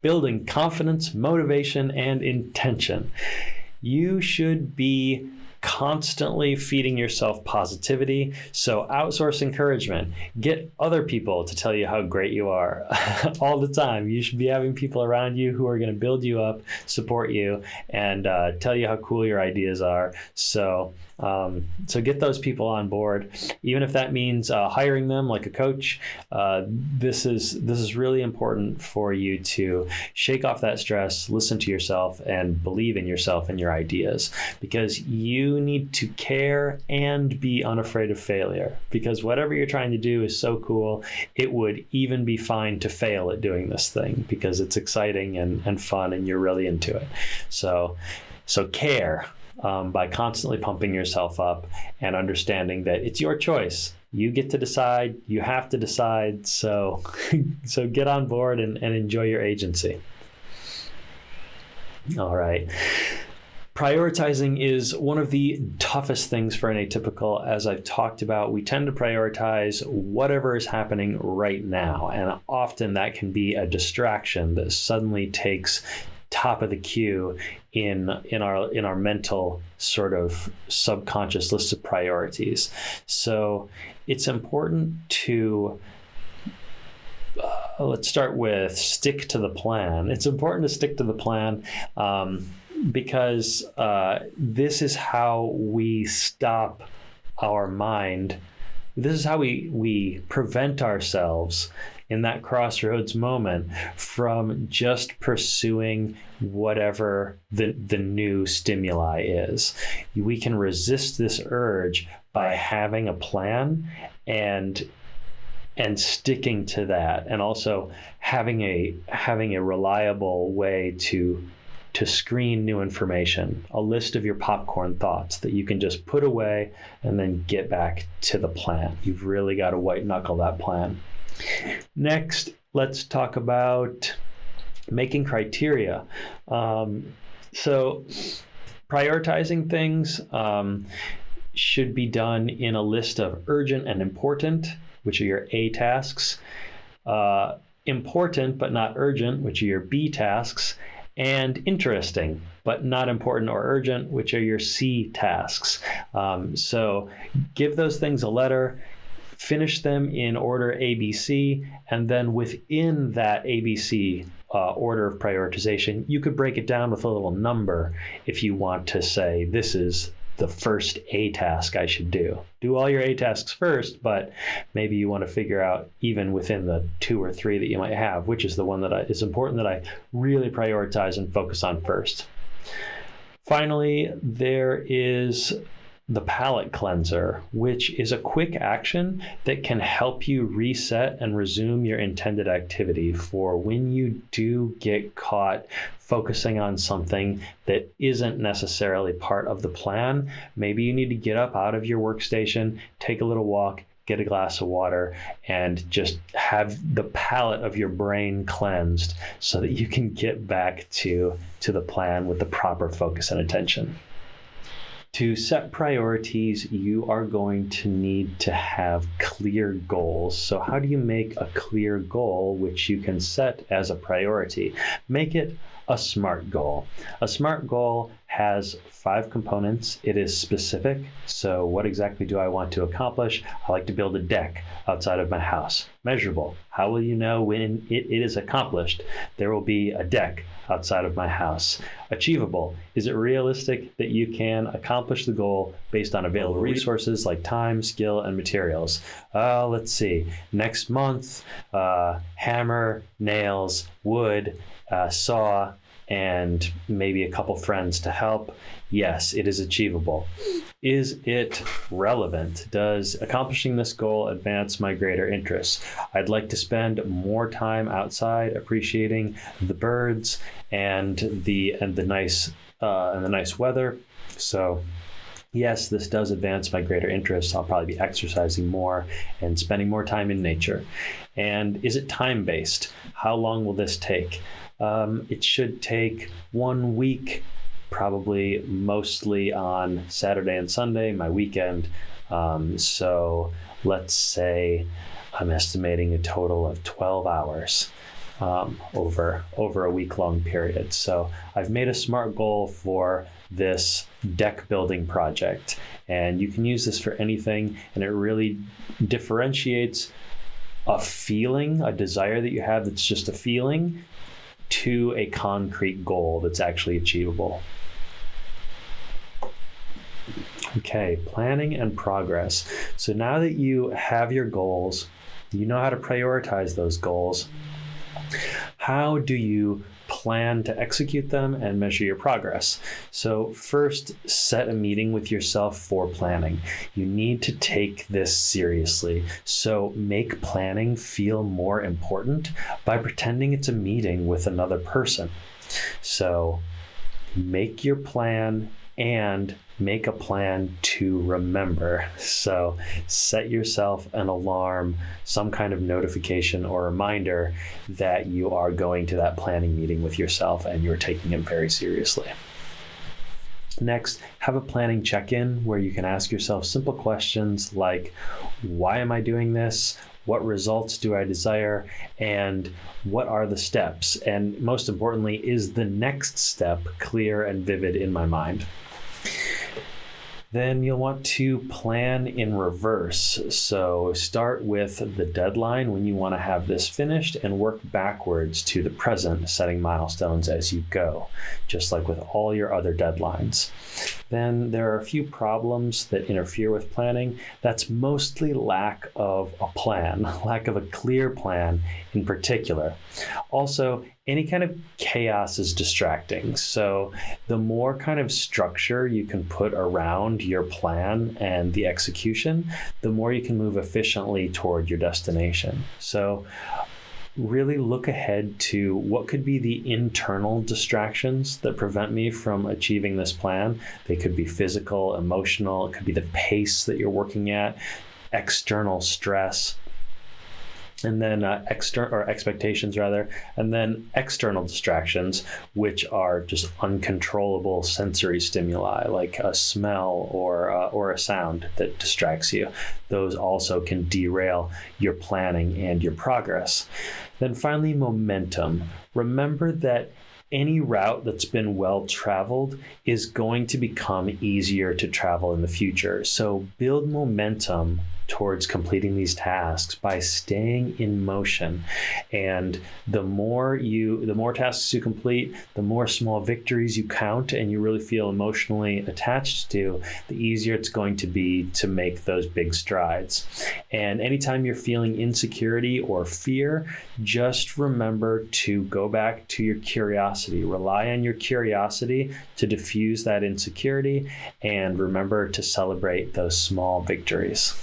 building confidence, motivation, and intention. You should be constantly feeding yourself positivity. So outsource encouragement. Get other people to tell you how great you are all the time. You should be having people around you who are going to build you up, support you, and tell you how cool your ideas are. So get those people on board, even if that means hiring them like a coach. This is really important for you to shake off that stress, listen to yourself, and believe in yourself and your ideas, because you need to care and be unafraid of failure, because whatever you're trying to do is so cool. It would even be fine to fail at doing this thing because it's exciting and fun and you're really into it. So care. By constantly pumping yourself up and understanding that it's your choice. You get to decide, you have to decide, so get on board and enjoy your agency. All right. Prioritizing is one of the toughest things for an atypical. As I've talked about, we tend to prioritize whatever is happening right now, and often that can be a distraction that suddenly takes top of the queue in our mental sort of subconscious list of priorities. So it's important to let's start with stick to the plan. It's important to stick to the plan because this is how we stop our mind. This is how we prevent ourselves in that crossroads moment from just pursuing whatever the new stimuli is. We can resist this urge by having a plan and sticking to that, and also having a reliable way to screen new information, a list of your popcorn thoughts that you can just put away and then get back to the plan. You've really got to white knuckle that plan. Next, let's talk about making criteria. So prioritizing things should be done in a list of urgent and important, which are your A tasks, important but not urgent, which are your B tasks, and interesting but not important or urgent, which are your C tasks. So give those things a letter, finish them in order ABC, and then within that ABC order of prioritization, you could break it down with a little number if you want to say, this is the first A task I should do. Do all your A tasks first, but maybe you want to figure out, even within the 2 or 3 that you might have, which is the one that is important that I really prioritize and focus on first. Finally, there is the palate cleanser, which is a quick action that can help you reset and resume your intended activity for when you do get caught focusing on something that isn't necessarily part of the plan. Maybe you need to get up out of your workstation, take a little walk, get a glass of water, and just have the palate of your brain cleansed so that you can get back to the plan with the proper focus and attention. To set priorities, you are going to need to have clear goals. So how do you make a clear goal which you can set as a priority? Make it a SMART goal. A SMART goal has 5 components. It is specific. So what exactly do I want to accomplish? I like to build a deck outside of my house. Measurable. How will you know when it is accomplished? There will be a deck outside of my house. Achievable. Is it realistic that you can accomplish the goal based on available resources like time, skill, and materials? Let's see. Next month, hammer, nails, wood, saw, and maybe a couple friends to help. Yes, it is achievable. Is it relevant? Does accomplishing this goal advance my greater interests? I'd like to spend more time outside appreciating the birds and the nice weather. So yes, this does advance my greater interests. I'll probably be exercising more and spending more time in nature. And is it time-based? How long will this take? It should take 1 week, probably mostly on Saturday and Sunday, my weekend. So let's say I'm estimating a total of 12 hours. over a week-long period. So I've made a SMART goal for this deck building project, and you can use this for anything, and it really differentiates a feeling, a desire that you have that's just a feeling, to a concrete goal that's actually achievable. Okay, planning and progress. So now that you have your goals, you know how to prioritize those goals, how do you plan to execute them and measure your progress? So first, set a meeting with yourself for planning. You need to take this seriously. So make planning feel more important by pretending it's a meeting with another person. So make your plan and make a plan to remember. So set yourself an alarm, some kind of notification or reminder that you are going to that planning meeting with yourself and you're taking it very seriously. Next, have a planning check-in where you can ask yourself simple questions like, why am I doing this? What results do I desire? And what are the steps? And most importantly, is the next step clear and vivid in my mind? Then you'll want to plan in reverse. So start with the deadline when you want to have this finished and work backwards to the present, setting milestones as you go, just like with all your other deadlines. Then there are a few problems that interfere with planning. That's mostly lack of a plan, lack of a clear plan in particular. Also, any kind of chaos is distracting. So the more kind of structure you can put around your plan and the execution, the more you can move efficiently toward your destination. So really look ahead to what could be the internal distractions that prevent me from achieving this plan. They could be physical, emotional, it could be the pace that you're working at, external stress, and then expectations rather, and then external distractions, which are just uncontrollable sensory stimuli like a smell or a sound that distracts you. Those also can derail your planning and your progress. Then finally, momentum. Remember that any route that's been well traveled is going to become easier to travel in the future. So build momentum towards completing these tasks by staying in motion. And the more tasks you complete, the more small victories you count and you really feel emotionally attached to, the easier it's going to be to make those big strides. And anytime you're feeling insecurity or fear, just remember to go back to your curiosity. Rely on your curiosity to diffuse that insecurity, and remember to celebrate those small victories.